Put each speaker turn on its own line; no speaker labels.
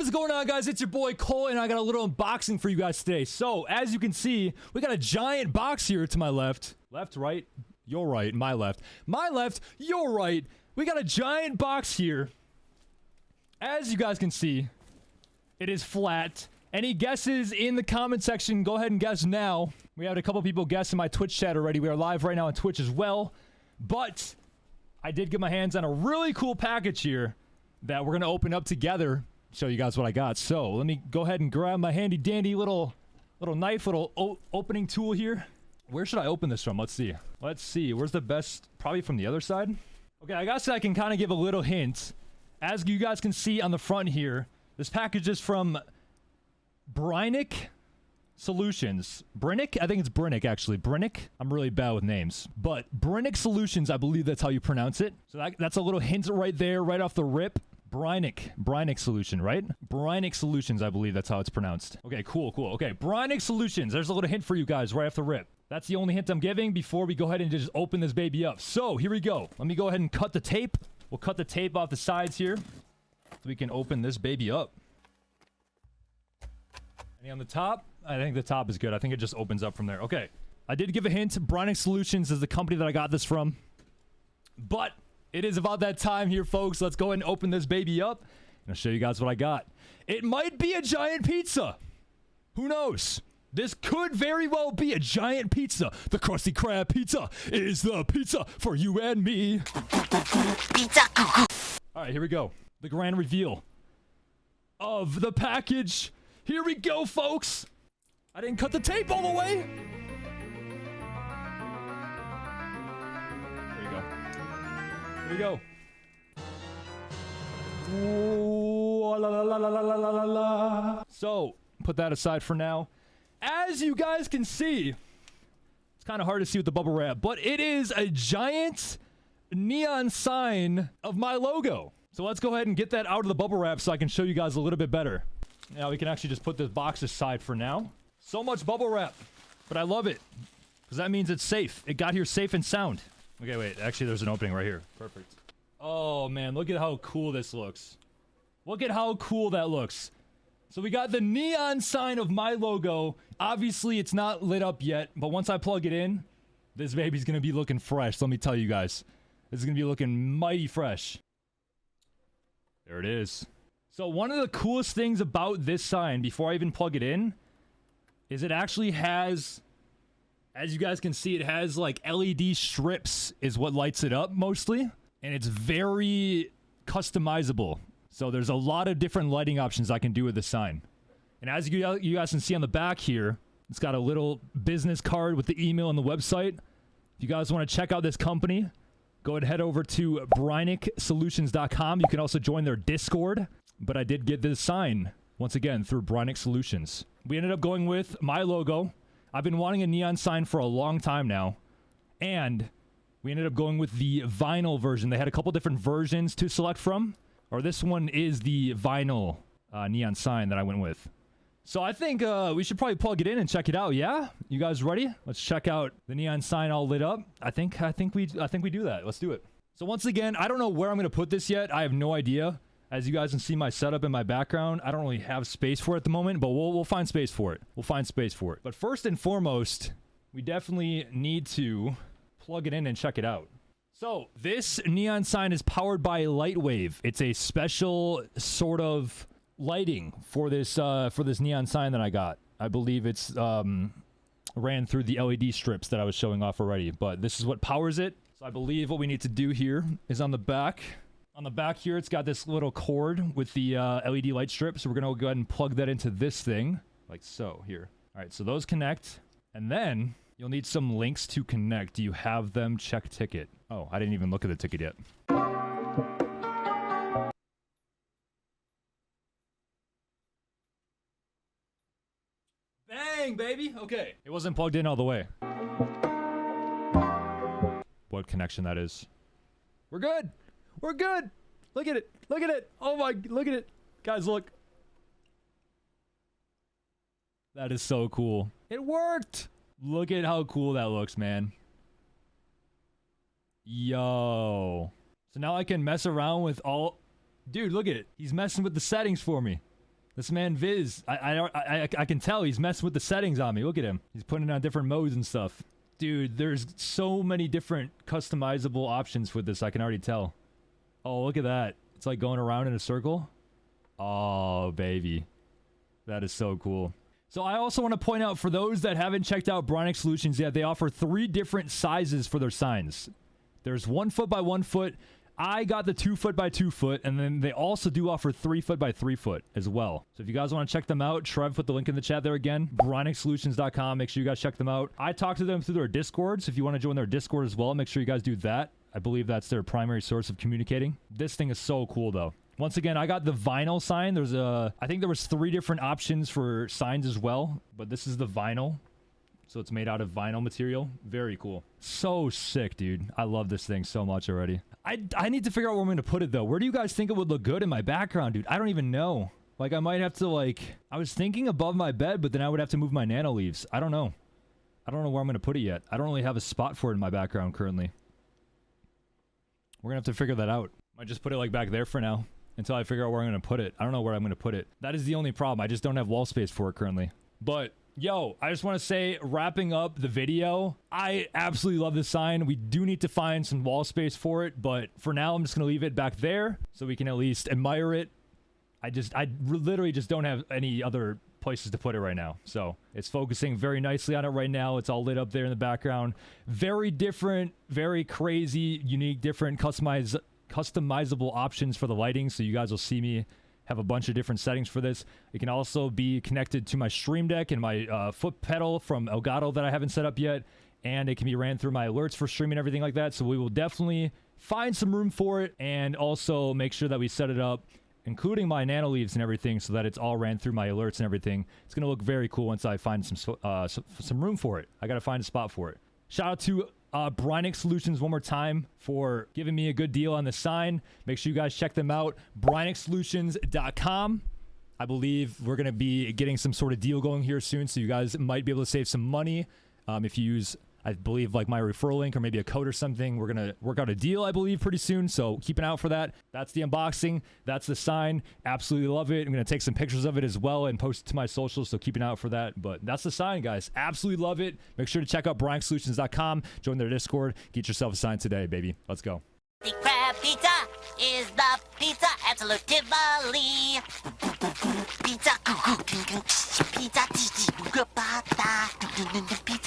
What's going on, guys? It's your boy Cole, and I got a little unboxing for you guys today. So, as you can see, we got a giant box here to my left. Left, right, your right, my left. My left, your right. We got a giant box here. As you guys can see, it is flat. Any guesses in the comment section, go ahead and guess now. We had a couple people guess in my Twitch chat already. We are live right now on Twitch as well. But I did get my hands on a really cool package here that we're going to open up together. Show you guys what I got. So let me go ahead and grab my handy dandy little knife, opening tool here. Where should I open this from? Let's see. Where's the best? Probably from the other side. Okay, I guess I can kind of give a little hint. As you guys can see on the front here, this package is from Brynic Solutions. Brynic? I think it's Brynic, actually. Brynic? I'm really bad with names. But Brynic Solutions, I believe that's how you pronounce it. So that's a little hint right there, right off the rip. Brynic Solution, right? Brynic Solutions, I believe that's how it's pronounced. Okay, cool. Okay, Brynic Solutions. There's a little hint for you guys right off the rip. That's the only hint I'm giving before we go ahead and just open this baby up. So, here we go. Let me go ahead and cut the tape. We'll cut the tape off the sides here so we can open this baby up. Any on the top? I think the top is good. I think it just opens up from there. Okay. I did give a hint. Brynic Solutions is the company that I got this from. But it is about that time here, folks. Let's go ahead and open this baby up. And I'll show you guys what I got. It might be a giant pizza. Who knows? This could very well be a giant pizza. The Krusty Krab pizza is the pizza for you and me. Pizza. All right, here we go. The grand reveal of the package. Here we go, folks. I didn't cut the tape all the way. Here we go. Ooh, la, la, la, la, la, la, la, la. So, put that aside for now. As you guys can see, it's kind of hard to see with the bubble wrap, but it is a giant neon sign of my logo. So let's go ahead and get that out of the bubble wrap so I can show you guys a little bit better. Now we can actually just put this box aside for now. So much bubble wrap, but I love it because that means it's safe. It got here safe and sound. Okay, wait. Actually, there's an opening right here. Perfect. Oh, man. Look at how cool this looks. Look at how cool that looks. So we got the neon sign of my logo. Obviously, it's not lit up yet, but once I plug it in, this baby's going to be looking fresh. Let me tell you guys. This is going to be looking mighty fresh. There it is. So one of the coolest things about this sign, before I even plug it in, is it actually has... As you guys can see, it has like LED strips is what lights it up mostly. And it's very customizable. So there's a lot of different lighting options I can do with the sign. And as you guys can see on the back here, it's got a little business card with the email and the website. If you guys want to check out this company, go ahead and head over to BrynicSolutions.com. You can also join their Discord. But I did get this sign, once again, through Brynic Solutions. We ended up going with my logo. I've been wanting a neon sign for a long time now. And we ended up going with the vinyl version. They had a couple different versions to select from. Or this one is the vinyl neon sign that I went with. So I think we should probably plug it in and check it out, yeah? You guys ready? Let's check out the neon sign all lit up. I think we do that. Let's do it. So once again, I don't know where I'm going to put this yet. I have no idea. As you guys can see my setup in my background, I don't really have space for it at the moment, but we'll find space for it. We'll find space for it. But first and foremost, we definitely need to plug it in and check it out. So this neon sign is powered by Lightwave. It's a special sort of lighting for this neon sign that I got. I believe it's ran through the LED strips that I was showing off already, but this is what powers it. So I believe what we need to do here is on the back. On the back here, it's got this little cord with the LED light strip. So we're going to go ahead and plug that into this thing, like so here. All right, so those connect. And then you'll need some links to connect. Do you have them? Check ticket. Oh, I didn't even look at the ticket yet. Bang, baby. Okay. It wasn't plugged in all the way. What connection that is. We're good. We're good. Look at it. Look at it. Oh my, look at it. Guys, look. That is so cool. It worked. Look at how cool that looks, man. Yo. So now I can mess around with all... Dude, look at it. He's messing with the settings for me. This man Viz, I can tell he's messing with the settings on me. Look at him. He's putting on different modes and stuff. Dude, there's so many different customizable options with this. I can already tell. Oh, look at that. It's like going around in a circle. Oh, baby. That is so cool. So I also want to point out, for those that haven't checked out Brynic Solutions yet, they offer 3 different sizes for their signs. There's 1 foot by 1 foot. I got the 2 foot by 2 foot, and then they also do offer 3 foot by 3 foot as well. So if you guys want to check them out, Trev put the link in the chat there again. BrynicSolutions.com. Make sure you guys check them out. I talked to them through their Discord, so if you want to join their Discord as well, make sure you guys do that. I believe that's their primary source of communicating. This thing is so cool, though. Once again, I got the vinyl sign. I think there was 3 different options for signs as well, but this is the vinyl. So it's made out of vinyl material. Very cool. So sick, dude. I love this thing so much already. I need to figure out where I'm going to put it, though. Where do you guys think it would look good in my background, dude? I don't even know. Like, I might have to, like... I was thinking above my bed, but then I would have to move my nano leaves. I don't know. I don't know where I'm going to put it yet. I don't really have a spot for it in my background currently. We're going to have to figure that out. I just put it, like, back there for now until I figure out where I'm going to put it. I don't know where I'm going to put it. That is the only problem. I just don't have wall space for it currently. But... yo, I just want to say, wrapping up the video, I absolutely love this sign. We do need to find some wall space for it, but for now, I'm just going to leave it back there so we can at least admire it. I literally just don't have any other places to put it right now. So it's focusing very nicely on it right now. It's all lit up there in the background. Very different, very crazy, unique, different, customizable options for the lighting. So you guys will see me have a bunch of different settings for this. It can also be connected to my Stream Deck and my foot pedal from Elgato that I haven't set up yet, and it can be ran through my alerts for streaming and everything like that. So we will definitely find some room for it, and also make sure that we set it up, including my nano leaves and everything, so that it's all ran through my alerts and everything. It's gonna look very cool once I find some room for it. I gotta find a spot for it. Shout out to Brynic Solutions one more time for giving me a good deal on the sign. Make sure you guys check them out. BrynicSolutions.com. I believe we're going to be getting some sort of deal going here soon, so you guys might be able to save some money if you use, I believe, like my referral link or maybe a code or something. We're going to work out a deal, I believe, pretty soon, so keep an eye out for that. That's the unboxing. That's the sign. Absolutely love it. I'm going to take some pictures of it as well and post it to my socials, so keep an eye out for that. But that's the sign, guys. Absolutely love it. Make sure to check out BrynicSolutions.com. Join their Discord. Get yourself a sign today, baby. Let's go.
The crab pizza is the pizza absolutely. Pizza, pizza, pizza,